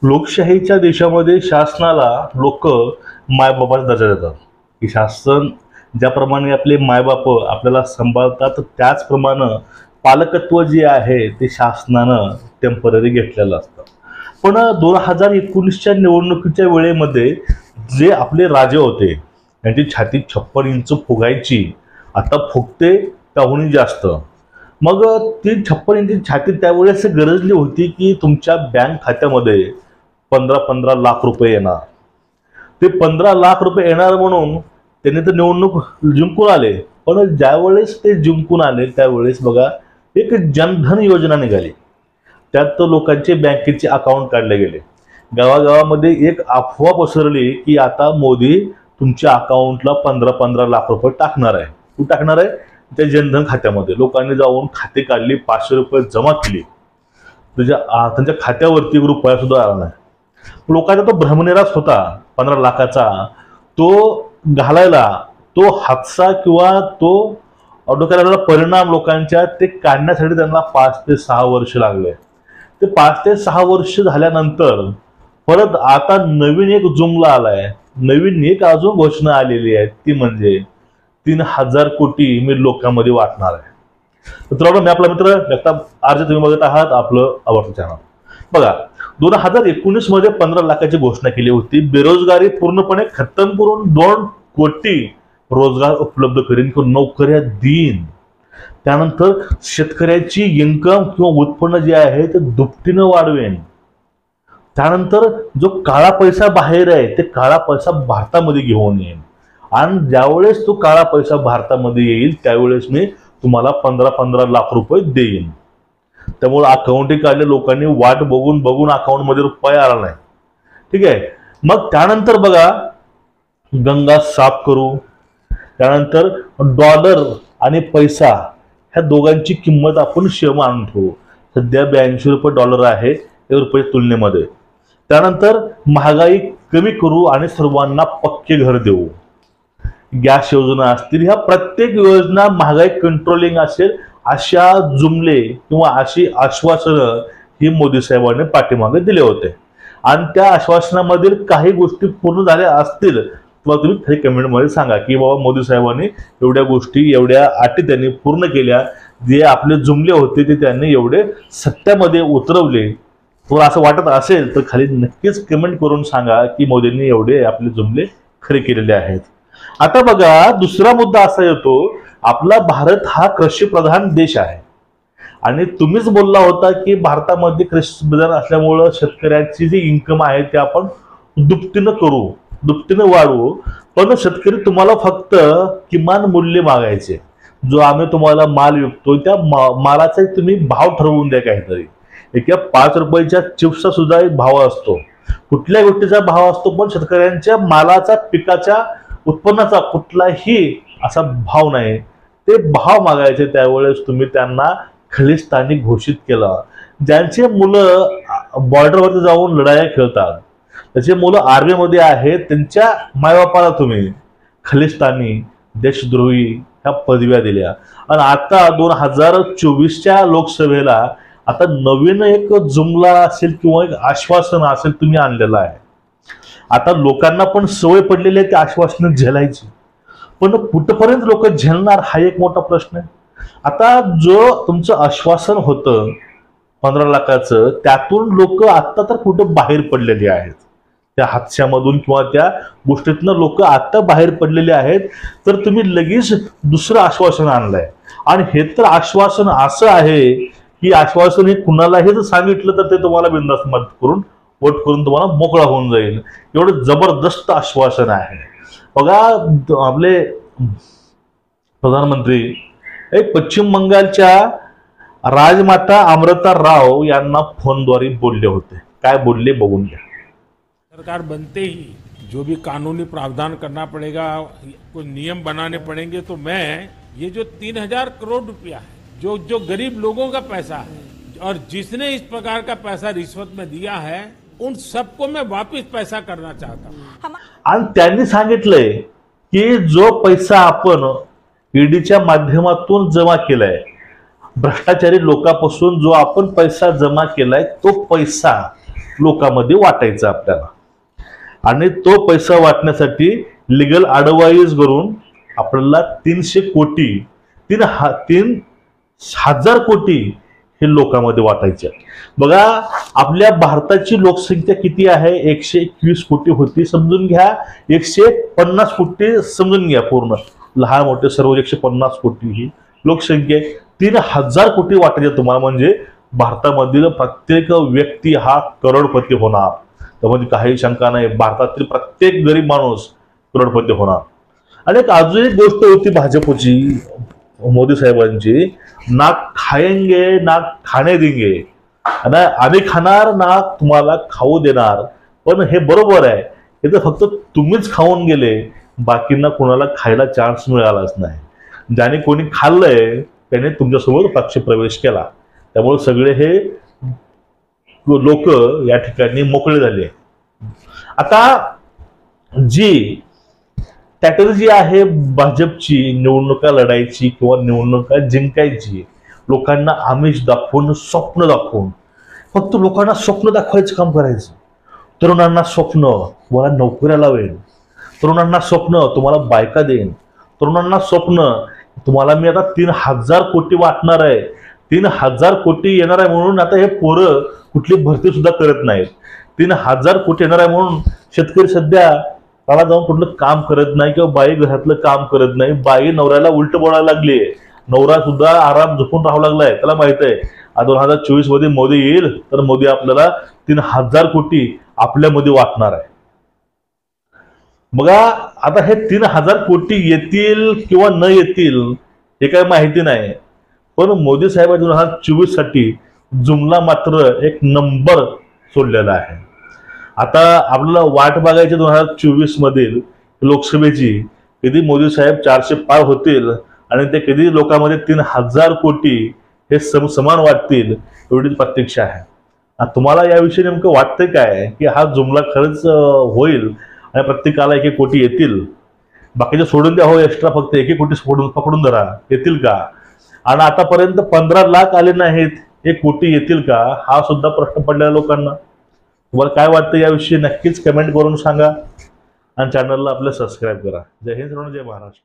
लोकशाहीच्या देशामध्ये शासनाला लोक मायबापाचा दर्जा देतात की शासन ज्याप्रमाणे आपले मायबाप आपल्याला सांभाळतात त्याचप्रमाणे पालकत्व जे आहे ते शासनानं टेम्पररी घेतलेलं असतं. पण 2019च्या निवडणुकीच्या वेळेमध्ये जे आपले राजे होते त्यांची छाती 56 इंच फुगायची, आता फुगते त्याहूनही जास्त. मग ती 56 इंची छाती त्यावेळेस गरजली होती की तुमच्या बँक खात्यामध्ये 15-15 लाख रुपये येणार. ते 15 लाख रुपये येणार म्हणून त्यांनी तर निवडणूक जिंकून आले. पण ज्यावेळेस ते जिंकून आले त्यावेळेस बघा एक जनधन योजना निघाली. त्यात लोकांचे बँकेचे अकाउंट काढले गेले. गावागावामध्ये एक अफवा पसरली की आता मोदी तुमच्या अकाउंटला 15-15 लाख रुपये टाकणार आहे. कुठं टाकणार आहे? त्या जनधन खात्यामध्ये. लोकांनी जाऊन खाते काढली, 500 रुपये जमा केली. त्यांच्या खात्यावरती रुपया सुद्धा आला नाही. लोकांचा तो भ्रमनिरास होता 15 लाखाचा, तो घालायला, तो हादसा किंवा तो डोक्याला परिणाम लोकांच्या ते काढण्यासाठी त्यांना 5 ते 6 वर्ष लागले. ते 5 ते 6 वर्ष झाल्यानंतर परत आता नवीन एक जुमला आलाय, नवीन एक अजून घोषणा आलेली आहे, ती म्हणजे 3000 कोटी मी लोकांमध्ये वाटणार आहे. मित्रांनो, मी आपला मित्र जगताप आर्ज, तुम्ही बघत आहात आपलं आवडतं चॅनल. बघा, 2019 मध्ये 15 लाखाची घोषणा केली होती. बेरोजगारी पूर्णपणे खतम करून 2 कोटी रोजगार उपलब्ध करीन किंवा नोकऱ्या देईन. त्यानंतर शेतकऱ्याची इन्कम किंवा उत्पन्न जे आहे ते दुपटीनं वाढवेन. त्यानंतर जो काळा पैसा बाहेर आहे ते काळा पैसा भारतामध्ये घेऊन येईन. आणि ज्यावेळेस तो काळा पैसा भारतामध्ये येईल त्यावेळेस मी तुम्हाला 15-15 लाख रुपये देईन. त्यामुळे अकाउंटही काढले लोकांनी, वाट बघून बघून अकाउंटमध्ये रुपया आला नाही. ठीक आहे. मग त्यानंतर बघा, गंगा साफ करू. त्यानंतर डॉलर आणि पैसा ह्या दोघांची किंमत आपण शेम आणून ठेवू. सध्या 82 रुपये डॉलर आहे 1 रुपये तुलनेमध्ये. त्यानंतर महागाई कमी करू आणि सर्वांना पक्के घर देऊ. गॅस योजना असतील, ह्या प्रत्येक योजना महागाई कंट्रोलिंग असेल अशा जुमले किंवा अशी आश्वासनं ही मोदी साहेबांनी पाठीमागे दिले होते. आणि त्या आश्वासनामधील काही गोष्टी पूर्ण झाल्या असतील किंवा तुम्ही खरी कमेंटमध्ये सांगा की बाबा मोदी साहेबांनी एवढ्या गोष्टी, एवढ्या अटी त्यांनी पूर्ण केल्या, जे आपले जुमले होते ते त्यांनी एवढे सत्यामध्ये उतरवले. तुम्हाला असं वाटत असेल तर खाली नक्कीच कमेंट करून सांगा की मोदींनी एवढे आपले जुमले खरे केलेले आहेत. आता बघा, दुसरा मुद्दा असा येतो, आपला भारत हा कृषी प्रधान देश आहे आणि तुम्हीच बोलला होता की भारतामध्ये कृषी प्रधान असल्यामुळं शेतकऱ्याची जी इन्कम आहे ते आपण दुपटीनं करू, दुपटीनं वाढवू. पण शेतकरी तुम्हाला फक्त किमान मूल्य मागायचे. जो आम्ही तुम्हाला माल विकतो त्या मालाचा तुम्ही भाव ठरवून द्या काहीतरी. एका 5 रुपयाच्या चिप्सचा सुद्धा एक भाव असतो, कुठल्या गोष्टीचा भाव असतो, पण शेतकऱ्यांच्या मालाचा, पिकाच्या उत्पन्नाचा कुठलाही असा भाव नाही. ते भाव मागायचे. त्यावेळेस तुम्ही त्यांना खलिस्तानी घोषित केलं. ज्यांचे मुलं बॉर्डरवरती जाऊन लढाया खेळतात, त्याचे मुलं आर्मीमध्ये आहेत, त्यांच्या मायबापाला तुम्ही खलिस्तानी, देशद्रोही ह्या पदव्या दिल्या. आणि आता 2024च्या लोकसभेला आता नवीन एक जुमला असेल किंवा एक आश्वासन असेल तुम्ही आणलेलं आहे. आता लोकांना पण सवय पडलेली आहे त्या आश्वासनं झेलायची, पण कुठपर्यंत लोक झेलणार हा एक मोठा प्रश्न आहे. आता जो तुमचं आश्वासन होतं 15 लाखाचं, त्यातून लोक आता तर कुठं बाहेर पडलेली आहेत. त्या हादश्यामधून किंवा त्या गोष्टीतनं लोक आता बाहेर पडलेले आहेत. तर तुम्ही लगेच दुसरं आश्वासन आणलंय. आणि हे तर आश्वासन असं आहे की आश्वासन हे कुणालाही जर सांगितलं तर ते तुम्हाला बिनधास्त मदत करून वोट करून तुम्हाला मोकळा होऊन जाईल. एवढं जबरदस्त आश्वासन आहे. बघा, आपले प्रधानमंत्री एक पश्चिम बंगालच्या राजमाता अमृता राव यांना फोनद्वारे बोलले होते. काय बोलले बघून घ्या. सरकार बनते ही जो भी कानूनी प्रावधान करना पड़ेगा, कुछ नियम बनाने पड़ेंगे, तो मैं ये जो 3000 करोड़ रुपया है, जो गरीब लोगों का पैसा है और जिसने इस प्रकार का पैसा रिश्वत में दिया है, उन सबको मैं वापस पैसा करना चाहता हूँ. आणि त्यांनी सांगितलंय की जो पैसा आपण ईडीच्या माध्यमातून जमा केलाय, भ्रष्टाचारी लोकांपासून जो आपण पैसा जमा केलाय, तो पैसा लोकांमध्ये वाटायचा आपल्याला, आणि तो पैसा वाटण्यासाठी लिगल ॲडवाईज करून आपल्याला 300 कोटी 3,000 कोटी हे लोकांमध्ये वाटायचे. बघा आपल्या भारताची लोकसंख्या किती आहे, 121 कोटी होती समजून घ्या, 150 कोटी समजून घ्या, पूर्ण लहान मोठे सर्व 150 कोटी ही लोकसंख्या 3,000 कोटी वाटायचे तुम्हाला. म्हणजे भारतामधील प्रत्येक व्यक्ती हा करोडपती होणार, त्यामध्ये काही शंका नाही. भारतातील प्रत्येक गरीब माणूस करोडपती होणार. आणि अजून एक गोष्ट होती भाजपची, मोदी साहेबांची, ना खाएंगे ना खाणे देंगे, ना आम्ही खाणार ना तुम्हाला खाऊ देणार. पण हे बरोबर आहे, हे तर फक्त तुम्हीच खाऊन गेले, बाकींना कोणाला खायला चान्स मिळालाच नाही. ज्याने कोणी खाल्लंय त्याने तुमच्यासोबत पक्ष प्रवेश केला. त्यामुळे सगळे हे लोक या ठिकाणी मोकळे झाले. आता जी स्ट्रॅटेजी आहे भाजपची निवडणुका लढायची किंवा निवडणुका जिंकायची, लोकांना आमिष दाखवून, स्वप्न दाखवून, फक्त लोकांना स्वप्न दाखवायचं काम करायचं. तरुणांना स्वप्न तुम्हाला नोकऱ्या लावेन, तरुणांना स्वप्न तुम्हाला बायका देईन, तरुणांना स्वप्न तुम्हाला मी आता 3,000 कोटी वाटणार आहे, 3,000 कोटी येणार आहे म्हणून आता हे पोरं कुठली भरती सुद्धा करत नाहीत. 3,000 कोटी येणार आहे म्हणून शेतकरी सध्या त्याला जाऊन कुठलं काम करत नाही किंवा बाई घरातलं काम करत नाही. बाई नवऱ्याला उलट बोलायला लागली, नवरा सुद्धा आराम झोपून राहावं लागलाय. त्याला माहित आहे 2024 मध्ये मोदी येईल तर मोदी आपल्याला 3,000 कोटी आपल्यामध्ये वाटणार आहे. बघा आता हे 3,000 कोटी येतील किंवा न येतील हे काही माहिती नाही, पण मोदी साहेब 2024 साठी जुमला मात्र एक नंबर सोडलेला आहे. आता आपल्याला वाट बघायची 2024 मधील लोकसभेची, कधी मोदी साहेब 400 पार होतील आणि ते कधी लोकांमध्ये 3,000 कोटी हे समान वाटतील, एवढीच प्रतीक्षा आहे. तुम्हाला याविषयी नेमकं वाटतंय काय की हा जुमला खरंच होईल आणि प्रत्येकाला 1-1 कोटी येतील? बाकीचे सोडून द्या हो, एक्स्ट्रा फक्त 1-1 कोटी पकडून धरा, येतील का? आणि आतापर्यंत 15 लाख आले नाहीत, 1 कोटी येतील का? हा सुद्धा प्रश्न पडलेला लोकांना. तुम्हाला काय वाटतं याविषयी नक्कीच कमेंट करून सांगा आणि चॅनलला आपलं सबस्क्राईब करा. जय हिंद, जय महाराष्ट्र.